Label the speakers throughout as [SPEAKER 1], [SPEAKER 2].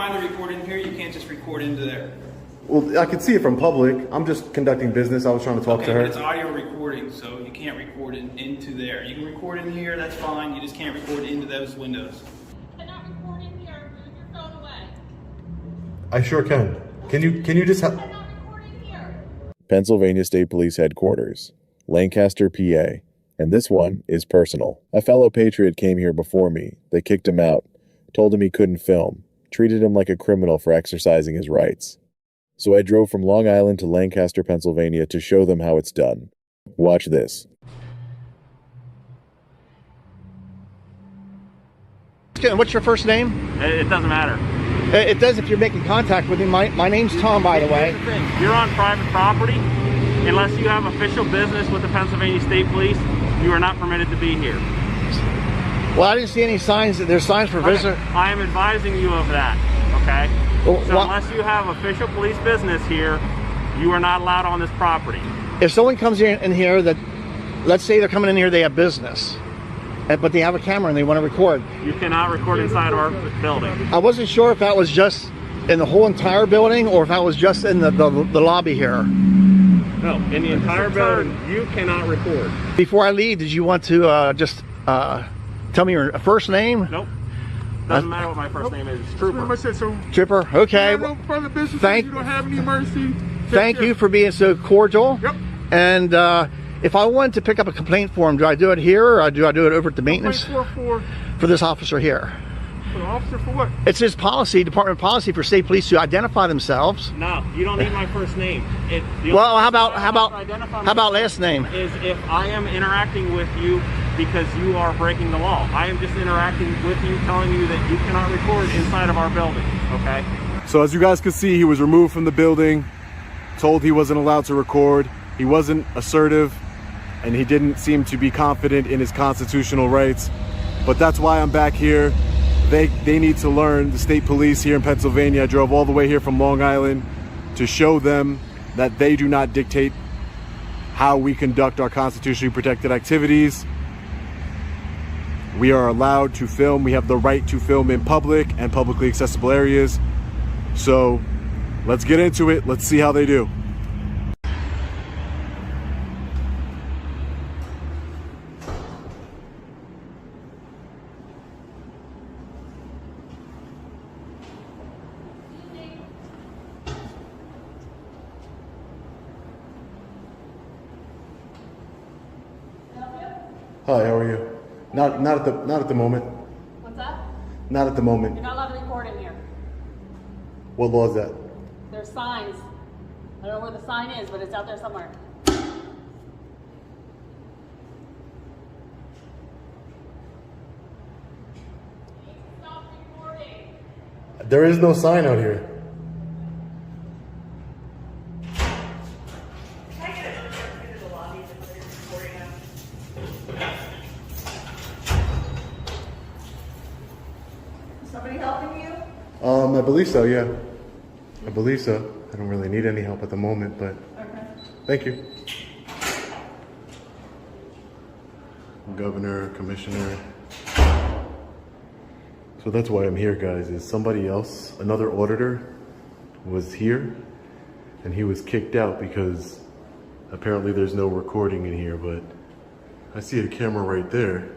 [SPEAKER 1] trying to record in here, you can't just record into there.
[SPEAKER 2] Well, I could see it from public. I'm just conducting business. I was trying to talk to her.
[SPEAKER 1] But it's audio recording, so you can't record into there. You can record in here, that's fine. You just can't record into those windows.
[SPEAKER 3] Cannot record in here. Move your phone away.
[SPEAKER 2] I sure can. Can you just have...
[SPEAKER 3] Cannot record in here.
[SPEAKER 4] Pennsylvania State Police Headquarters, Lancaster, PA. And this one is personal. A fellow patriot came here before me. They kicked him out, told him he couldn't film, treated him like a criminal for exercising his rights. So I drove from Long Island to Lancaster, Pennsylvania to show them how it's done. Watch this.
[SPEAKER 5] What's your first name?
[SPEAKER 6] It doesn't matter.
[SPEAKER 5] It does if you're making contact with me. My name's Tom, by the way.
[SPEAKER 6] Here's the thing. You're on private property. Unless you have official business with the Pennsylvania State Police, you are not permitted to be here.
[SPEAKER 5] Well, I didn't see any signs. There's signs for visitor.
[SPEAKER 6] I am advising you of that, okay?
[SPEAKER 5] Well,
[SPEAKER 6] so unless you have official police business here, you are not allowed on this property.
[SPEAKER 5] If someone comes in here that, let's say they're coming in here, they have business, but they have a camera and they want to record.
[SPEAKER 6] You cannot record inside our building.
[SPEAKER 5] I wasn't sure if that was just in the whole entire building or if that was just in the lobby here.
[SPEAKER 6] No, in the entire building, you cannot record.
[SPEAKER 5] Before I leave, did you want to just tell me your first name?
[SPEAKER 6] Nope. Doesn't matter what my first name is. It's Trooper.
[SPEAKER 5] Trooper, okay. Thank
[SPEAKER 7] you. Don't have any mercy.
[SPEAKER 5] Thank you for being so cordial.
[SPEAKER 7] Yep.
[SPEAKER 5] And if I wanted to pick up a complaint for him, do I do it here or do I do it over at the maintenance?
[SPEAKER 7] For
[SPEAKER 5] this officer here.
[SPEAKER 7] the officer for what?
[SPEAKER 5] It's his policy, department policy for state police to identify themselves.
[SPEAKER 6] No, you don't need my first name.
[SPEAKER 5] Well, how about last name?
[SPEAKER 6] Is if I am interacting with you because you are breaking the law. I am just interacting with you, telling you that you cannot record inside of our building, okay?
[SPEAKER 2] So as you guys can see, he was removed from the building, told he wasn't allowed to record. He wasn't assertive, and he didn't seem to be confident in his constitutional rights. But that's why I'm back here. They need to learn, the state police here in Pennsylvania. I drove all the way here from Long Island to show them that they do not dictate how we conduct our constitutionally protected activities. We are allowed to film. We have the right to film in public and publicly accessible areas. So let's get into it. Let's see how they do. Hi, how are you? Not at the moment.
[SPEAKER 3] What's that?
[SPEAKER 2] Not at the moment.
[SPEAKER 3] You're not allowed to record in here.
[SPEAKER 2] What law is that?
[SPEAKER 3] There's signs. I don't know where the sign is, but it's out there somewhere. Stop recording.
[SPEAKER 2] There is no sign out here.
[SPEAKER 3] Somebody helping you?
[SPEAKER 2] I believe so, yeah. I believe so. I don't really need any help at the moment, but
[SPEAKER 3] Okay.
[SPEAKER 2] thank you. Governor, commissioner. So that's why I'm here, guys, is somebody else, another auditor, was here, and he was kicked out because apparently there's no recording in here, but I see a camera right there.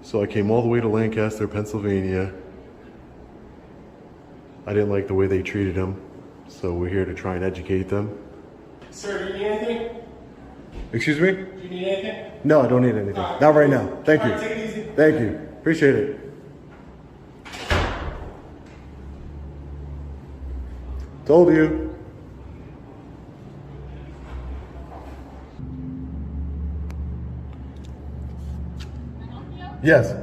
[SPEAKER 2] So I came all the way to Lancaster, Pennsylvania. I didn't like the way they treated him, so we're here to try and educate them.
[SPEAKER 7] Sir, do you need anything?
[SPEAKER 2] Excuse me?
[SPEAKER 7] Do you need anything?
[SPEAKER 2] No, I don't need anything. Not right now. Thank you.
[SPEAKER 7] All right, take it easy.
[SPEAKER 2] Thank you. Appreciate it. Told you.
[SPEAKER 3] Can I help you?
[SPEAKER 2] Yes.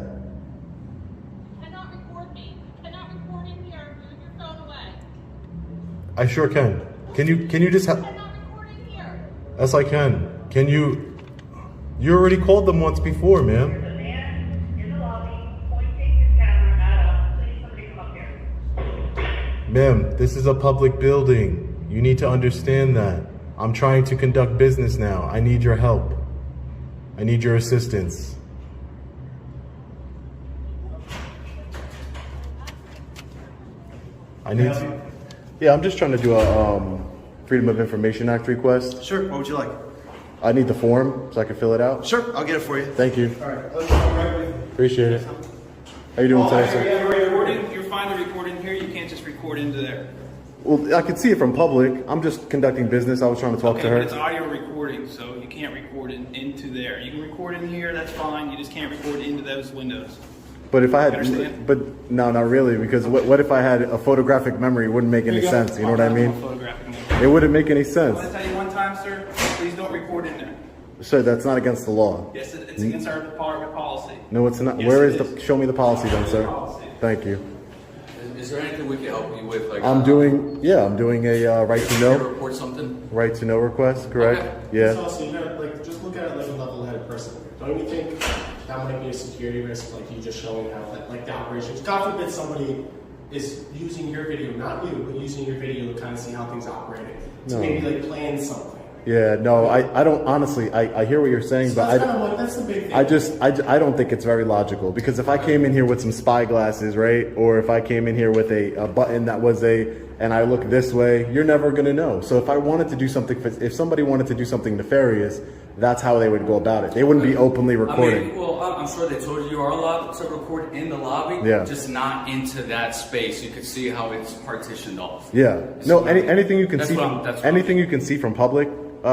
[SPEAKER 3] Cannot record me. Cannot record in here. Move your phone away.
[SPEAKER 2] I sure can. Can you just have...
[SPEAKER 3] Cannot record in here.
[SPEAKER 2] Yes, I can. Can you... You already called them once before, ma'am.
[SPEAKER 8] There's a man in the lobby pointing his camera at us. Please, somebody come up here.
[SPEAKER 2] Ma'am, this is a public building. You need to understand that. I'm trying to conduct business now. I need your help. I need your assistance. I need to. Yeah, I'm just trying to do a Freedom of Information Act request.
[SPEAKER 9] Sure, what would you like?
[SPEAKER 2] I need the form so I can fill it out.
[SPEAKER 9] Sure, I'll get it for you.
[SPEAKER 2] Thank you.
[SPEAKER 9] All right, let's go right with you.
[SPEAKER 2] Appreciate it. How you doing today, sir?
[SPEAKER 1] You're fine to record in here. You can't just record into there.
[SPEAKER 2] Well, I can see it from public. I'm just conducting business. I was trying to talk to
[SPEAKER 1] But it's
[SPEAKER 2] her.
[SPEAKER 1] audio recording, so you can't record into there. You can record in here, that's fine. You just can't record into those windows.
[SPEAKER 2] But if I had,
[SPEAKER 1] Understand?
[SPEAKER 2] but no, not really, because what if I had a photographic memory? It wouldn't make any sense. You know what I mean?
[SPEAKER 1] Photographic memory.
[SPEAKER 2] It wouldn't make any sense.
[SPEAKER 1] I want to tell you one time, sir, please don't record in there.
[SPEAKER 2] Sir, that's not against the law.
[SPEAKER 1] Yes, it's against our department policy.
[SPEAKER 2] No, it's not.
[SPEAKER 1] Yes,
[SPEAKER 2] Where
[SPEAKER 1] it
[SPEAKER 2] is the? Show me the policy, then, sir.
[SPEAKER 1] Policy.
[SPEAKER 2] Thank you.
[SPEAKER 10] Is there anything we can help you with? Like,
[SPEAKER 2] I'm doing a right to
[SPEAKER 10] you
[SPEAKER 2] know,
[SPEAKER 10] report something?
[SPEAKER 2] right to know request. Correct?
[SPEAKER 10] Okay.
[SPEAKER 2] Yeah.
[SPEAKER 7] Also, you gotta like just look at it like a level-headed person. Don't you think that might be a security risk? Like you just showing how like the operations. God forbid somebody is using your video, not you, but using your video to kind of see how things operate. To
[SPEAKER 2] No.
[SPEAKER 7] maybe like plan something.
[SPEAKER 2] Yeah. No, I don't honestly. I hear what you're saying,
[SPEAKER 7] So
[SPEAKER 2] but
[SPEAKER 7] that's kind of what that's the big thing.
[SPEAKER 2] I don't think it's very logical, because if I came in here with some spy glasses, right, or if I came in here with a button that was and I look this way, you're never gonna know. So if I wanted to do something, if somebody wanted to do something nefarious, that's how they would go about it. They wouldn't be openly recording.
[SPEAKER 10] I mean, well, I'm sure they told you are allowed to record in the lobby,
[SPEAKER 2] Yeah.
[SPEAKER 10] just not into that space. You could see how it's partitioned off.
[SPEAKER 2] Yeah. No. Anything you can
[SPEAKER 10] That's
[SPEAKER 2] see.
[SPEAKER 10] what I'm-
[SPEAKER 2] From,
[SPEAKER 10] that's what
[SPEAKER 2] anything
[SPEAKER 10] I'm-
[SPEAKER 2] you can see from public,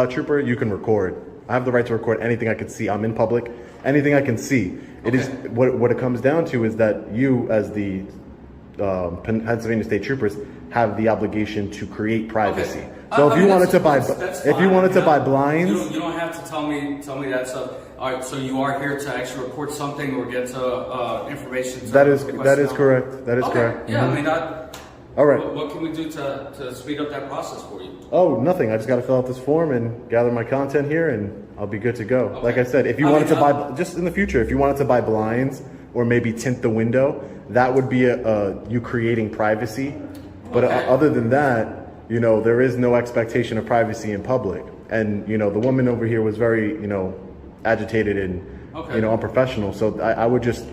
[SPEAKER 2] trooper, you can record. I have the right to record anything I can see. I'm in public. Anything I can see. It is
[SPEAKER 10] Okay.
[SPEAKER 2] what it comes down to is that you, as the Pennsylvania State Troopers, have the obligation to create privacy.
[SPEAKER 10] Okay.
[SPEAKER 2] So
[SPEAKER 10] I
[SPEAKER 2] if you
[SPEAKER 10] mean,
[SPEAKER 2] wanted to buy,
[SPEAKER 10] that's
[SPEAKER 2] if you
[SPEAKER 10] fine.
[SPEAKER 2] wanted to buy
[SPEAKER 10] You
[SPEAKER 2] blinds,
[SPEAKER 10] don't have to tell me that stuff. All right, so you are here to actually report something or get to information. To
[SPEAKER 2] that is
[SPEAKER 10] request now?
[SPEAKER 2] correct. That is
[SPEAKER 10] Okay.
[SPEAKER 2] correct.
[SPEAKER 10] Yeah,
[SPEAKER 2] Mhm.
[SPEAKER 10] I mean,
[SPEAKER 2] All right.
[SPEAKER 10] what can we do to speed up that process for you?
[SPEAKER 2] Oh, nothing. I just got to fill out this form and gather my content here, and I'll be good to go.
[SPEAKER 10] Okay.
[SPEAKER 2] Like I said, if you
[SPEAKER 10] I
[SPEAKER 2] wanted
[SPEAKER 10] mean,
[SPEAKER 2] to buy, just in the future, if you wanted to buy blinds or maybe tint the window, that would be you creating privacy. But
[SPEAKER 10] Okay.
[SPEAKER 2] other than that, you know, there is no expectation of privacy in public. And, you know, the woman over here was very, you know, agitated and,
[SPEAKER 10] Okay.
[SPEAKER 2] you know, unprofessional. So I would just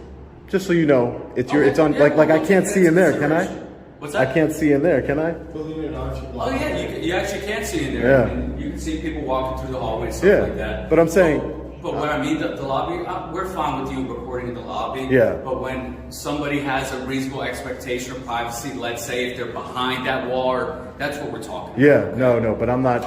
[SPEAKER 2] so you know, it's
[SPEAKER 10] Okay.
[SPEAKER 2] it's on,
[SPEAKER 10] Yeah,
[SPEAKER 2] like I
[SPEAKER 10] we'll
[SPEAKER 2] can't
[SPEAKER 10] take
[SPEAKER 2] see
[SPEAKER 10] that
[SPEAKER 2] in
[SPEAKER 10] into
[SPEAKER 2] there, can I?
[SPEAKER 10] consideration. What's that?
[SPEAKER 2] I can't see in there, can I?
[SPEAKER 7] Believe it or not, if you
[SPEAKER 10] Oh
[SPEAKER 7] block
[SPEAKER 10] yeah,
[SPEAKER 7] it.
[SPEAKER 10] you actually can see in there.
[SPEAKER 2] Yeah.
[SPEAKER 10] And you can see people walking through the hallway and stuff
[SPEAKER 2] Yeah,
[SPEAKER 10] like that.
[SPEAKER 2] but I'm saying-
[SPEAKER 10] But what I mean, the lobby, we're fine with you recording in the lobby.
[SPEAKER 2] Yeah.
[SPEAKER 10] But when somebody has a reasonable expectation of privacy, let's say if they're behind that wall, or, that's what we're talking about.
[SPEAKER 2] Yeah, no, but I'm not.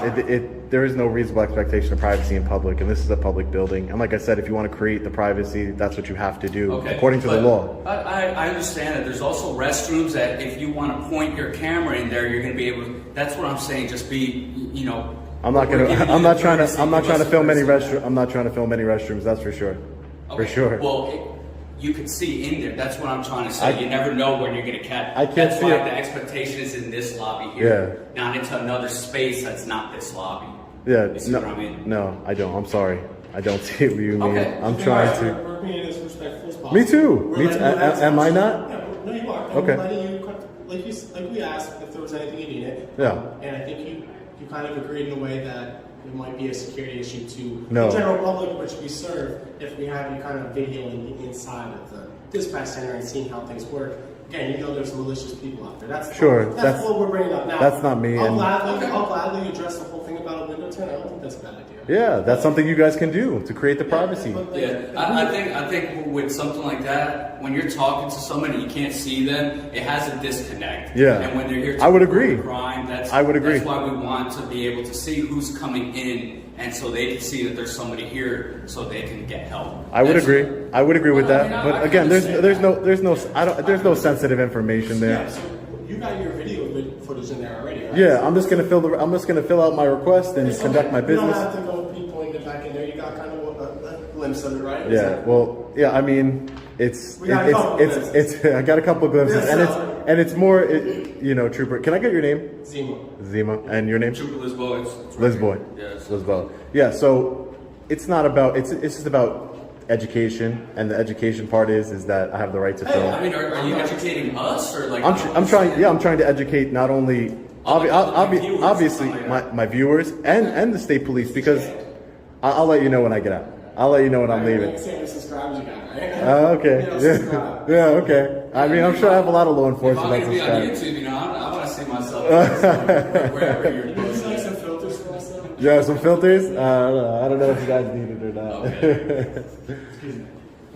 [SPEAKER 2] There is no reasonable expectation of privacy in public, and this is a public building. And like I said, if you want to create the privacy, that's what you have to do
[SPEAKER 10] Okay.
[SPEAKER 2] according to the
[SPEAKER 10] but
[SPEAKER 2] law.
[SPEAKER 10] I understand that there's also restrooms that if you want to point your camera in there, you're going to be able to. That's what I'm saying. Just be, you know.
[SPEAKER 2] I'm not
[SPEAKER 10] we're
[SPEAKER 2] gonna.
[SPEAKER 10] giving you
[SPEAKER 2] I'm
[SPEAKER 10] the
[SPEAKER 2] not trying to.
[SPEAKER 10] courtesy,
[SPEAKER 2] I'm not
[SPEAKER 10] give
[SPEAKER 2] trying to
[SPEAKER 10] us
[SPEAKER 2] film
[SPEAKER 10] the
[SPEAKER 2] any
[SPEAKER 10] courtesy.
[SPEAKER 2] restroom. I'm not trying to film any restrooms. That's for sure. For
[SPEAKER 10] Okay.
[SPEAKER 2] sure.
[SPEAKER 10] Well, you can see in there. That's what I'm trying to say. You never know when you're going to catch.
[SPEAKER 2] I can't
[SPEAKER 10] That's
[SPEAKER 2] see
[SPEAKER 10] why
[SPEAKER 2] it.
[SPEAKER 10] the expectation is in this lobby here, not into another space that's not this lobby.
[SPEAKER 2] Yeah.
[SPEAKER 10] You see
[SPEAKER 2] No.
[SPEAKER 10] what I mean?
[SPEAKER 2] No, I don't. I'm sorry. I don't see what you mean.
[SPEAKER 10] Okay.
[SPEAKER 2] I'm
[SPEAKER 7] You
[SPEAKER 2] trying
[SPEAKER 7] guys
[SPEAKER 2] to.
[SPEAKER 7] We're being as respectful as possible.
[SPEAKER 2] Me too.
[SPEAKER 7] We're
[SPEAKER 2] Me
[SPEAKER 7] letting
[SPEAKER 2] too.
[SPEAKER 7] you ask
[SPEAKER 2] Am I
[SPEAKER 7] questions.
[SPEAKER 2] not?
[SPEAKER 7] Yeah, no, you are. And
[SPEAKER 2] Okay.
[SPEAKER 7] we're letting you, like we asked if there was anything you needed.
[SPEAKER 2] Yeah.
[SPEAKER 7] And I think you kind of agreed in a way that it might be a security issue to
[SPEAKER 2] No.
[SPEAKER 7] the general public, which we serve, if we have you kind of videoing inside of the dispatch center and seeing how things work. Again, you know there's malicious people out there. That's
[SPEAKER 2] Sure,
[SPEAKER 7] That's,
[SPEAKER 2] that's-
[SPEAKER 7] what we're bringing up now.
[SPEAKER 2] that's not me,
[SPEAKER 7] I'll
[SPEAKER 2] and-
[SPEAKER 7] gladly address the whole thing about a window tint. I don't think that's a bad idea.
[SPEAKER 2] Yeah, that's something you guys can do to create the privacy.
[SPEAKER 10] Yeah, I think with something like that, when you're talking to somebody and you can't see them, it has a disconnect.
[SPEAKER 2] Yeah.
[SPEAKER 10] And when they're here to
[SPEAKER 2] I would
[SPEAKER 10] report
[SPEAKER 2] agree.
[SPEAKER 10] a crime,
[SPEAKER 2] I would agree.
[SPEAKER 10] That's why we want to be able to see who's coming in, and so they can see that there's somebody here, so they can get help.
[SPEAKER 2] I would
[SPEAKER 10] That's-
[SPEAKER 2] agree. I would agree with
[SPEAKER 10] Well, I
[SPEAKER 2] that.
[SPEAKER 10] mean, I
[SPEAKER 2] But
[SPEAKER 10] can
[SPEAKER 2] again, there's
[SPEAKER 10] understand
[SPEAKER 2] no sensitive information there.
[SPEAKER 7] Yeah, so you got your video footage in there already, right?
[SPEAKER 2] Yeah, I'm just gonna fill out my request and
[SPEAKER 7] It's
[SPEAKER 2] conduct
[SPEAKER 7] okay.
[SPEAKER 2] my
[SPEAKER 7] You
[SPEAKER 2] business.
[SPEAKER 7] don't have to go pinpoint it back in there. You got kind of a glimpse of it, right? Is
[SPEAKER 2] Yeah,
[SPEAKER 7] that-
[SPEAKER 2] well, yeah. I mean, it's
[SPEAKER 7] We got a couple glimpses.
[SPEAKER 2] I got a couple of glimpses,
[SPEAKER 7] Yeah,
[SPEAKER 2] and it's more, you know, Trooper. Can I get your name?
[SPEAKER 7] Zima.
[SPEAKER 2] Zima, and your name?
[SPEAKER 10] Trooper Lisboa, it's
[SPEAKER 2] Lisboa.
[SPEAKER 10] Yeah, it's-
[SPEAKER 2] Lisboa. Yeah. So it's not about. It's just about education, and the education part is that I have the right to film.
[SPEAKER 10] I mean, are you educating us or like?
[SPEAKER 2] I'm trying. Yeah, I'm trying to educate not only
[SPEAKER 10] Viewers,
[SPEAKER 2] obviously
[SPEAKER 10] something like that.
[SPEAKER 2] my viewers and the state police, because I'll let you know when I get out. I'll let you know when I'm leaving.
[SPEAKER 7] Same as subscribers you got, right?
[SPEAKER 2] Okay.
[SPEAKER 7] You know,
[SPEAKER 2] Yeah.
[SPEAKER 7] subscribe.
[SPEAKER 2] Yeah. Okay. I mean, I'm sure I have a lot of law
[SPEAKER 10] If
[SPEAKER 2] enforcement
[SPEAKER 10] I'm
[SPEAKER 2] that
[SPEAKER 10] gonna be on
[SPEAKER 2] subscribe.
[SPEAKER 10] YouTube, you know, I'm see myself wherever you're
[SPEAKER 7] Would you like
[SPEAKER 10] doing.
[SPEAKER 7] some filters for us though?
[SPEAKER 2] Yeah, some filters? I don't know if you guys need it or not.
[SPEAKER 10] Okay.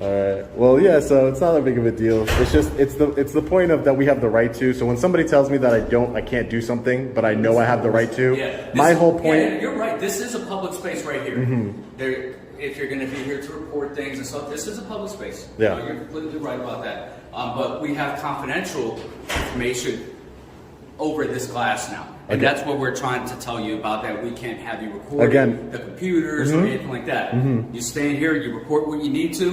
[SPEAKER 2] All right. Well, yeah. So it's not that big of a deal. It's just it's the point of that we have the right to. So when somebody tells me that I can't do something, but I know I have the right to.
[SPEAKER 10] Yeah,
[SPEAKER 2] my whole point.
[SPEAKER 10] Yeah, you're right. This is a public space right here.
[SPEAKER 2] Mm-hmm.
[SPEAKER 10] There, if you're going to be here to report things and stuff, this is a public space.
[SPEAKER 2] Yeah.
[SPEAKER 10] You're completely right about that. But we have confidential information over this glass now. And
[SPEAKER 2] Okay.
[SPEAKER 10] that's what we're trying to tell you about, that we can't have you record
[SPEAKER 2] Again.
[SPEAKER 10] the computers or anything like that. You stay in here, you report what you need to,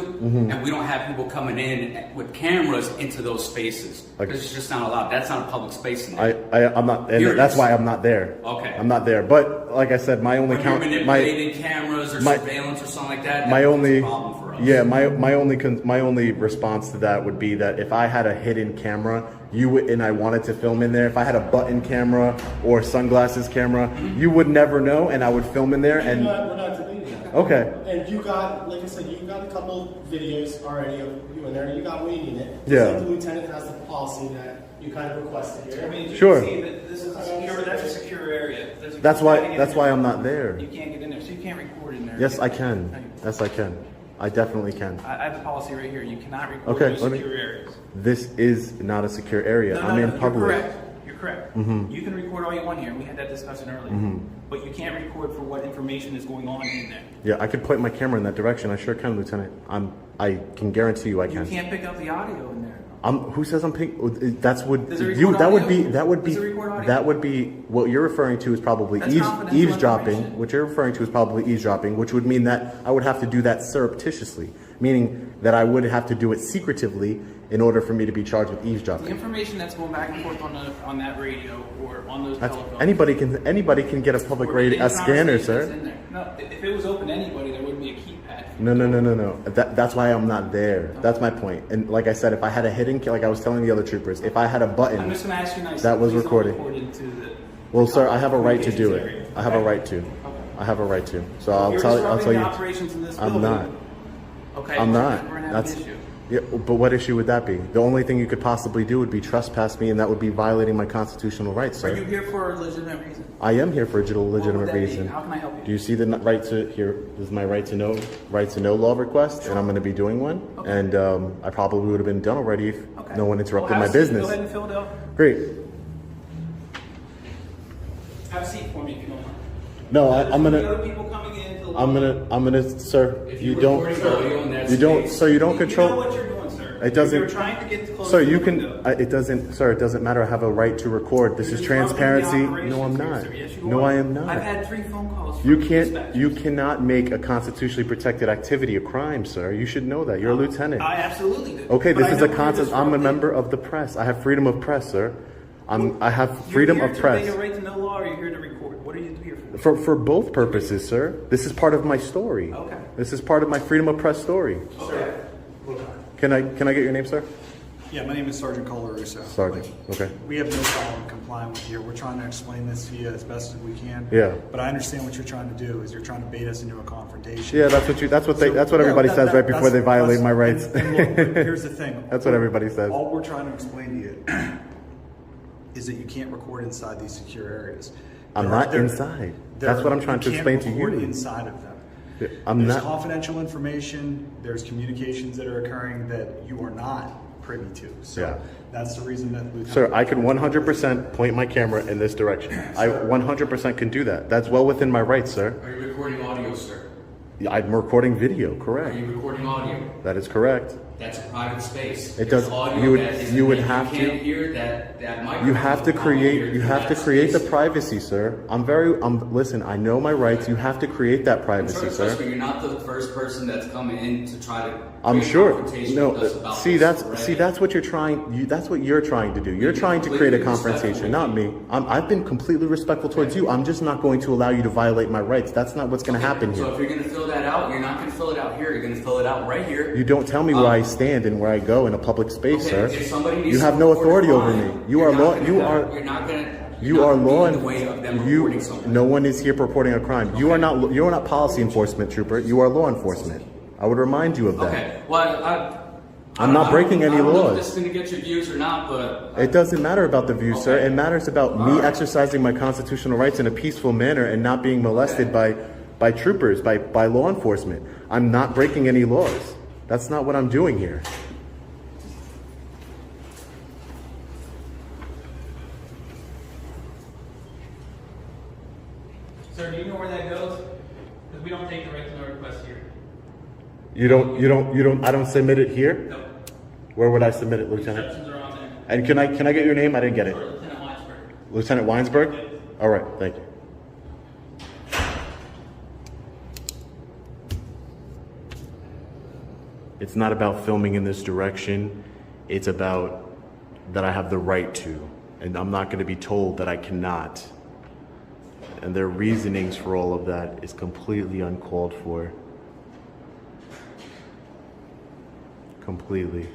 [SPEAKER 10] and we don't have people coming in with cameras into those spaces.
[SPEAKER 2] Okay.
[SPEAKER 10] It's just not allowed. That's not a public space in there.
[SPEAKER 2] I'm not,
[SPEAKER 10] Here it
[SPEAKER 2] and that's
[SPEAKER 10] is.
[SPEAKER 2] why I'm not there.
[SPEAKER 10] Okay.
[SPEAKER 2] I'm not there. But like I said, my only
[SPEAKER 10] When you're
[SPEAKER 2] count,
[SPEAKER 10] manipulating cameras or
[SPEAKER 2] my-
[SPEAKER 10] surveillance or something like that,
[SPEAKER 2] my
[SPEAKER 10] that's
[SPEAKER 2] only
[SPEAKER 10] a problem for us.
[SPEAKER 2] yeah my only response to that would be that if I had a hidden camera and I wanted to film in there, if I had a button camera or sunglasses camera, you would never know, and I would film in there. And
[SPEAKER 7] We're not debating that.
[SPEAKER 2] okay,
[SPEAKER 7] And you got, like I said, you got a couple videos already of you in there. You got waiting it.
[SPEAKER 2] Yeah.
[SPEAKER 7] Like the lieutenant has the policy that you kind of requested here.
[SPEAKER 1] I mean, you
[SPEAKER 2] Sure.
[SPEAKER 1] can see that this is a secure, that's a secure area. There's a-
[SPEAKER 2] that's
[SPEAKER 1] you can't
[SPEAKER 2] why
[SPEAKER 1] get
[SPEAKER 2] that's
[SPEAKER 1] in
[SPEAKER 2] why
[SPEAKER 1] there.
[SPEAKER 2] I'm not there.
[SPEAKER 1] You can't get in there, so you can't record in there.
[SPEAKER 2] Yes, I can. Yes, I can. I definitely can.
[SPEAKER 1] I have the policy right here. You cannot record
[SPEAKER 2] Okay,
[SPEAKER 1] in
[SPEAKER 2] let me-
[SPEAKER 1] secure areas.
[SPEAKER 2] This is not a secure area.
[SPEAKER 1] No,
[SPEAKER 2] I'm
[SPEAKER 1] no,
[SPEAKER 2] in
[SPEAKER 1] no,
[SPEAKER 2] public.
[SPEAKER 1] You're correct. You're correct. You can record all you want here. We had that discussion earlier. But you can't record for what information is going on in there.
[SPEAKER 2] Yeah, I could point my camera in that direction. I sure can, Lieutenant. I can guarantee you I
[SPEAKER 1] You
[SPEAKER 2] can.
[SPEAKER 1] can't pick up the audio in there.
[SPEAKER 2] Who says I'm pink? That's what
[SPEAKER 1] Does it
[SPEAKER 2] you.
[SPEAKER 1] record
[SPEAKER 2] That would
[SPEAKER 1] audio?
[SPEAKER 2] be. That would be.
[SPEAKER 1] Does it record audio?
[SPEAKER 2] That would be what you're referring to is probably
[SPEAKER 1] That's confidential
[SPEAKER 2] eavesdropping.
[SPEAKER 1] information.
[SPEAKER 2] What you're referring to is probably eavesdropping, which would mean that I would have to do that surreptitiously, meaning that I would have to do it secretively in order for me to be charged with
[SPEAKER 1] The
[SPEAKER 2] eavesdropping.
[SPEAKER 1] information that's going back and forth on that radio or on those
[SPEAKER 2] That's,
[SPEAKER 1] telephones.
[SPEAKER 2] anybody can get a public
[SPEAKER 1] or
[SPEAKER 2] radio a
[SPEAKER 1] any
[SPEAKER 2] scanner,
[SPEAKER 1] conversation
[SPEAKER 2] sir.
[SPEAKER 1] that's in there. No, if it was open to anybody, there wouldn't be a keypad.
[SPEAKER 2] No. That's why I'm not there. That's my point. And like I said, if I had a hidden, like I was telling the other troopers, if I had a button,
[SPEAKER 1] I'm just going to ask you nicely.
[SPEAKER 2] that was
[SPEAKER 1] please don't
[SPEAKER 2] recorded.
[SPEAKER 1] record into the
[SPEAKER 2] well, sir, I have a right to do
[SPEAKER 1] communications
[SPEAKER 2] it.
[SPEAKER 1] area,
[SPEAKER 2] I have a
[SPEAKER 1] okay?
[SPEAKER 2] right to.
[SPEAKER 1] Okay.
[SPEAKER 2] I have a right to. So I'll
[SPEAKER 1] You're
[SPEAKER 2] tell
[SPEAKER 1] disrupting
[SPEAKER 2] you.
[SPEAKER 1] the operations in this
[SPEAKER 2] I'm
[SPEAKER 1] building.
[SPEAKER 2] not.
[SPEAKER 1] Okay.
[SPEAKER 2] I'm not.
[SPEAKER 1] We're going to have
[SPEAKER 2] That's
[SPEAKER 1] an issue.
[SPEAKER 2] yeah. But what issue would that be? The only thing you could possibly do would be trespass me, and that would be violating my constitutional rights,
[SPEAKER 1] Are you
[SPEAKER 2] sir.
[SPEAKER 1] here for a legitimate reason?
[SPEAKER 2] I am here for a
[SPEAKER 1] What would
[SPEAKER 2] legitimate
[SPEAKER 1] that be?
[SPEAKER 2] reason.
[SPEAKER 1] How can I help you?
[SPEAKER 2] Do you see the right to here? This is my right to know law request, and I'm going to be doing one.
[SPEAKER 1] Okay.
[SPEAKER 2] And I probably would have been done already if
[SPEAKER 1] Okay.
[SPEAKER 2] no one interrupted
[SPEAKER 1] Well,
[SPEAKER 2] my
[SPEAKER 1] have a seat.
[SPEAKER 2] business.
[SPEAKER 1] Go ahead and fill it out.
[SPEAKER 2] Great.
[SPEAKER 1] Have a seat for me if you don't mind.
[SPEAKER 2] No,
[SPEAKER 1] There's
[SPEAKER 2] I'm
[SPEAKER 1] gonna
[SPEAKER 2] gonna.
[SPEAKER 1] be other people coming in. To the
[SPEAKER 2] I'm gonna, sir.
[SPEAKER 10] If
[SPEAKER 2] You
[SPEAKER 10] you're
[SPEAKER 2] don't,
[SPEAKER 10] recording audio in that
[SPEAKER 2] you don't,
[SPEAKER 10] space-
[SPEAKER 2] sir. You don't
[SPEAKER 1] You
[SPEAKER 2] control.
[SPEAKER 1] know what you're doing, sir.
[SPEAKER 2] It doesn't-
[SPEAKER 1] You're trying to get close
[SPEAKER 2] Sir,
[SPEAKER 1] to
[SPEAKER 2] you
[SPEAKER 1] the
[SPEAKER 2] can.
[SPEAKER 1] window.
[SPEAKER 2] It doesn't, sir. It doesn't matter. I have a right to record. This is
[SPEAKER 1] You're disrupting the
[SPEAKER 2] transparency.
[SPEAKER 1] operations
[SPEAKER 2] No, I'm
[SPEAKER 1] here,
[SPEAKER 2] not.
[SPEAKER 1] sir. Yes, you
[SPEAKER 2] No,
[SPEAKER 1] are.
[SPEAKER 2] I am not.
[SPEAKER 1] I've had 3 phone calls. From
[SPEAKER 2] You can't.
[SPEAKER 1] dispatchers.
[SPEAKER 2] You cannot make a constitutionally protected activity a crime, sir. You should know that. You're a lieutenant.
[SPEAKER 1] I absolutely do.
[SPEAKER 2] Okay,
[SPEAKER 1] But
[SPEAKER 2] this
[SPEAKER 1] I
[SPEAKER 2] is
[SPEAKER 1] know
[SPEAKER 2] a
[SPEAKER 1] you're
[SPEAKER 2] concept. I'm a
[SPEAKER 1] disrupting.
[SPEAKER 2] member of the press. I have freedom of press, sir. I have freedom
[SPEAKER 1] You're
[SPEAKER 2] of
[SPEAKER 1] here
[SPEAKER 2] press.
[SPEAKER 1] to obey your right to know law, or you're here to record. What are you here for?
[SPEAKER 2] For both purposes, sir. This is part of my story.
[SPEAKER 1] Okay.
[SPEAKER 2] This is part of my freedom of press story.
[SPEAKER 1] Okay.
[SPEAKER 2] Can I get your name, sir?
[SPEAKER 9] Yeah, my name is Sergeant Colarusso.
[SPEAKER 2] Sergeant. Okay.
[SPEAKER 9] We have no problem complying with you. We're trying to explain this to you as best as we can.
[SPEAKER 2] Yeah.
[SPEAKER 9] But I understand what you're trying to do is you're trying to bait us into a confrontation.
[SPEAKER 2] Yeah, that's what everybody says right before they violate my rights.
[SPEAKER 9] And look, but here's the thing.
[SPEAKER 2] That's what everybody says.
[SPEAKER 9] All we're trying to explain to you is that you can't record inside these secure areas.
[SPEAKER 2] I'm not inside. That's what I'm trying to explain to
[SPEAKER 9] You can't
[SPEAKER 2] you.
[SPEAKER 9] record inside of them.
[SPEAKER 2] I'm
[SPEAKER 9] There's
[SPEAKER 2] not.
[SPEAKER 9] confidential information, there's communications that are occurring that you are not privy to. So
[SPEAKER 2] Yeah.
[SPEAKER 9] that's the reason that Lieutenant...
[SPEAKER 2] Sir, I can 100% point my camera in this direction. I 100% can do that. That's well within my rights, sir.
[SPEAKER 10] Are you recording audio, sir?
[SPEAKER 2] I'm recording video,
[SPEAKER 10] Are
[SPEAKER 2] correct.
[SPEAKER 10] you recording audio?
[SPEAKER 2] That is correct.
[SPEAKER 10] That's a private space.
[SPEAKER 2] It
[SPEAKER 10] There's
[SPEAKER 2] does-
[SPEAKER 10] audio
[SPEAKER 2] you would-
[SPEAKER 10] that is-
[SPEAKER 2] you would
[SPEAKER 10] that
[SPEAKER 2] have
[SPEAKER 10] you can't
[SPEAKER 2] to-
[SPEAKER 10] hear that microphone.
[SPEAKER 2] You have to
[SPEAKER 10] will come here
[SPEAKER 2] create. You
[SPEAKER 10] through
[SPEAKER 2] have to
[SPEAKER 10] that
[SPEAKER 2] create the
[SPEAKER 10] space.
[SPEAKER 2] privacy, sir. Listen, I know my rights. You have to create that privacy,
[SPEAKER 10] Trust
[SPEAKER 2] sir.
[SPEAKER 10] me, you're not the first person that's coming in to try to.
[SPEAKER 2] I'm
[SPEAKER 10] create
[SPEAKER 2] sure.
[SPEAKER 10] confrontation
[SPEAKER 2] No,
[SPEAKER 10] with us about
[SPEAKER 2] see
[SPEAKER 10] this,
[SPEAKER 2] that's
[SPEAKER 10] right?
[SPEAKER 2] what you're trying. That's what you're trying to do. You're
[SPEAKER 10] Be
[SPEAKER 2] trying to create a
[SPEAKER 10] completely
[SPEAKER 2] confrontation,
[SPEAKER 10] respectful
[SPEAKER 2] not
[SPEAKER 10] with
[SPEAKER 2] me. I've been completely respectful towards you. I'm just not going to allow you to violate my rights. That's not what's going to happen
[SPEAKER 10] So
[SPEAKER 2] here.
[SPEAKER 10] if you're going to fill that out, you're not going to fill it out here. You're going to fill it out right here.
[SPEAKER 2] You don't tell me where I stand and where I go in a public space,
[SPEAKER 10] Okay,
[SPEAKER 2] sir.
[SPEAKER 10] if somebody needs
[SPEAKER 2] You
[SPEAKER 10] to
[SPEAKER 2] have no
[SPEAKER 10] report a
[SPEAKER 2] authority over
[SPEAKER 10] crime,
[SPEAKER 2] me. You
[SPEAKER 10] you're
[SPEAKER 2] are
[SPEAKER 10] not
[SPEAKER 2] law.
[SPEAKER 10] gonna-
[SPEAKER 2] You are.
[SPEAKER 10] You're not going to.
[SPEAKER 2] You are law
[SPEAKER 10] in the way of them reporting something.
[SPEAKER 2] No one is here purporting a crime. You are not. You are not policy enforcement, trooper. You are law enforcement. I would remind you of that.
[SPEAKER 10] Okay. Well,
[SPEAKER 2] I'm not breaking any
[SPEAKER 10] I don't know if
[SPEAKER 2] laws.
[SPEAKER 10] this is going to get your views or not, but
[SPEAKER 2] It doesn't matter about the view, sir.
[SPEAKER 10] Okay.
[SPEAKER 2] It matters about me exercising my constitutional rights in a peaceful manner and not being molested by troopers, by law enforcement. I'm not breaking any laws. That's not what I'm doing here.
[SPEAKER 1] Sir, do you know where that goes? Because we don't take direct no requests here.
[SPEAKER 2] I don't submit it here?
[SPEAKER 1] No.
[SPEAKER 2] Where would I submit it, Lieutenant?
[SPEAKER 1] Instructions are on there.
[SPEAKER 2] And can I get your name? I didn't get it.
[SPEAKER 1] Sure, Lieutenant Weinsberg.
[SPEAKER 2] Lieutenant Weinsberg? All right, thank you. It's not about filming in this direction. It's about that I have the right to, and I'm not going to be told that I cannot. And their reasonings for all of that is completely uncalled for. Completely.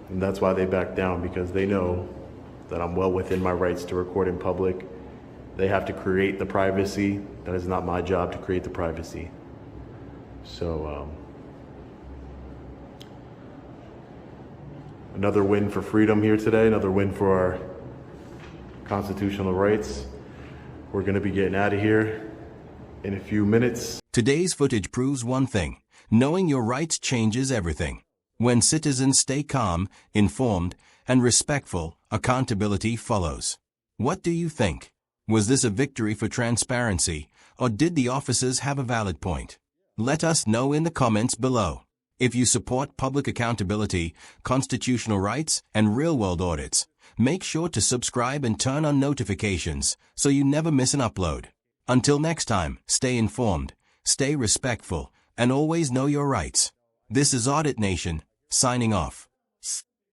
[SPEAKER 2] And that's why they back down, because they know that I'm well within my rights to record in public. They have to create the privacy. That is not my job to create the privacy. So, another win for freedom here today, another win for our constitutional rights. We're going to be getting out of here in a few minutes.
[SPEAKER 11] Today's footage proves one thing: knowing your rights changes everything. When citizens stay calm, informed, and respectful, accountability follows. What do you think? Was this a victory for transparency, or did the officers have a valid point? Let us know in the comments below. If you support public accountability, constitutional rights, and real-world audits, make sure to subscribe and turn on notifications so you never miss an upload. Until next time, stay informed, stay respectful, and always know your rights. This is Audit Nation, signing off.